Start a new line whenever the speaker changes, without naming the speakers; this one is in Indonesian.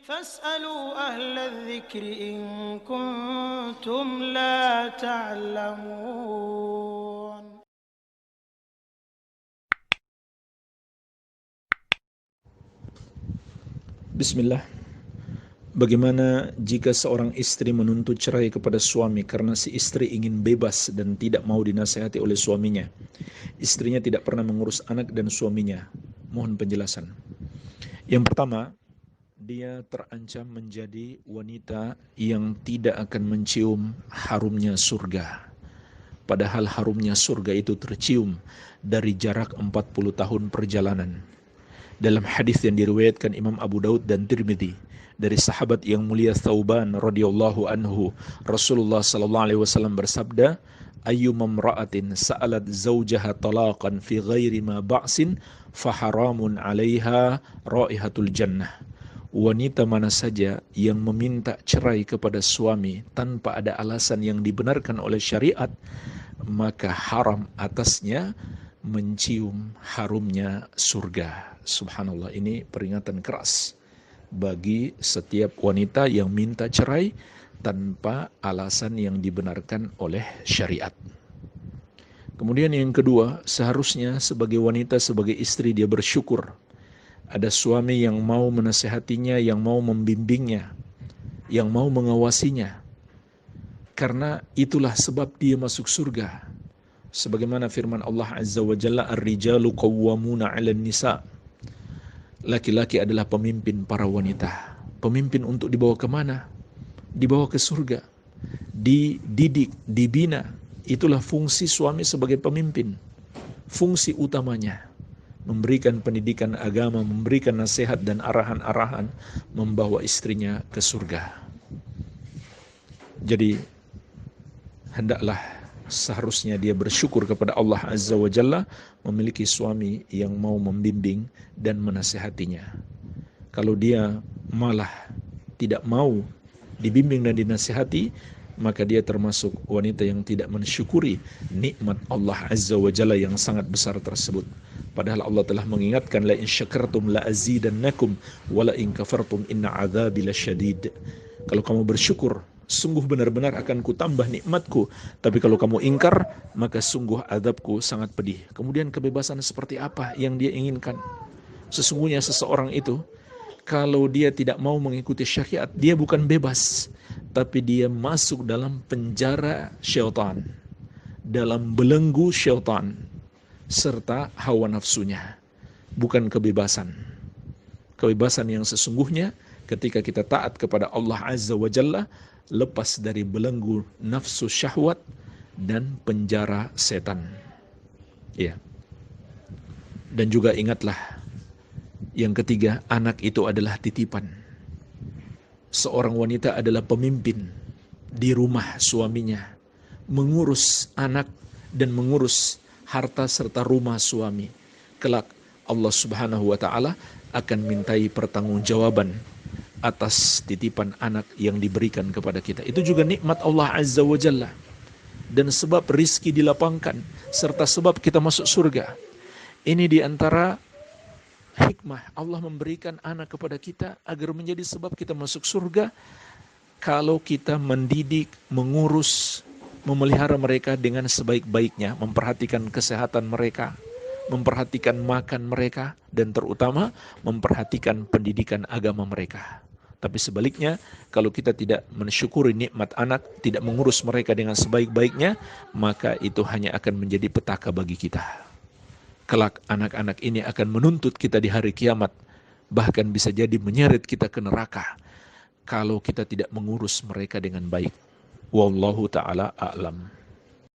فاسألوا أهل الذكر إن كنتم لا تعلمون.
Bismillah. Bagaimana jika seorang istri menuntut cerai kepada suami karena si istri ingin bebas dan tidak mau dinasihati oleh suaminya? Istrinya tidak pernah mengurus anak dan suaminya. Mohon penjelasan. Yang pertama, dia terancam menjadi wanita yang tidak akan mencium harumnya surga. Padahal harumnya surga itu tercium dari jarak 40 tahun perjalanan. Dalam hadis yang diriwayatkan Imam Abu Daud dan Tirmidzi dari sahabat yang mulia Thauban radhiyallahu anhu, Rasulullah sallallahu alaihi wasallam bersabda, ayyuma imra'atin sa'alat zawjaha talaqan fi ghairi ma ba'sin faharamun 'alaiha raihatul jannah. Wanita mana saja yang meminta cerai kepada suami tanpa ada alasan yang dibenarkan oleh syariat, maka haram atasnya mencium harumnya surga. Subhanallah, ini peringatan keras bagi setiap wanita yang minta cerai tanpa alasan yang dibenarkan oleh syariat. Kemudian yang kedua, seharusnya sebagai wanita, sebagai istri, dia bersyukur ada suami yang mau menasihatinya, yang mau membimbingnya, yang mau mengawasinya. Karena itulah sebab dia masuk surga. Sebagaimana firman Allah Azza wa Jalla, ar-rijalu qawwamuna 'alan nisa. Laki-laki adalah pemimpin para wanita. Pemimpin untuk dibawa kemana? Dibawa ke surga. Dididik, dibina. Itulah fungsi suami sebagai pemimpin. Fungsi utamanya memberikan pendidikan agama, memberikan nasihat dan arahan-arahan, membawa istrinya ke surga. Jadi hendaklah seharusnya dia bersyukur kepada Allah Azza wa Jalla memiliki suami yang mau membimbing dan menasihatinya. Kalau dia malah tidak mau dibimbing dan dinasihati, maka dia termasuk wanita yang tidak mensyukuri nikmat Allah Azza wa Jalla yang sangat besar tersebut. Padahal Allah telah mengingatkan, la in syakartum la azidannakum wa la in kafartum inna adzabi lasyadid. Kalau kamu bersyukur, sungguh benar-benar akan kutambah nikmatku. Tapi kalau kamu ingkar, maka sungguh azabku sangat pedih. Kemudian kebebasan seperti apa yang dia inginkan? Sesungguhnya seseorang itu, kalau dia tidak mau mengikuti syariat, dia bukan bebas, tapi dia masuk dalam penjara syaitan, dalam belenggu syaitan, serta hawa nafsunya. Bukan kebebasan. Kebebasan yang sesungguhnya ketika kita taat kepada Allah Azza wa Jalla, lepas dari belenggu nafsu syahwat dan penjara setan. Ya. Dan juga ingatlah, yang ketiga, anak itu adalah titipan. Seorang wanita adalah pemimpin di rumah suaminya, mengurus anak dan mengurus harta serta rumah suami. Kelak Allah Subhanahu wa taala akan mintai pertanggungjawaban atas titipan anak yang diberikan kepada kita. Itu juga nikmat Allah Azza wa Jalla. Dan sebab rizki dilapangkan, serta sebab kita masuk surga. Ini diantara hikmah Allah memberikan anak kepada kita agar menjadi sebab kita masuk surga. Kalau kita mendidik, mengurus, memelihara mereka dengan sebaik-baiknya, memperhatikan kesehatan mereka, memperhatikan makan mereka, dan terutama memperhatikan pendidikan agama mereka. Tapi sebaliknya, kalau kita tidak mensyukuri nikmat anak, tidak mengurus mereka dengan sebaik-baiknya, maka itu hanya akan menjadi petaka bagi kita. Kelak anak-anak ini akan menuntut kita di hari kiamat, bahkan bisa jadi menyeret kita ke neraka kalau kita tidak mengurus mereka dengan baik. Wallahu ta'ala a'lam.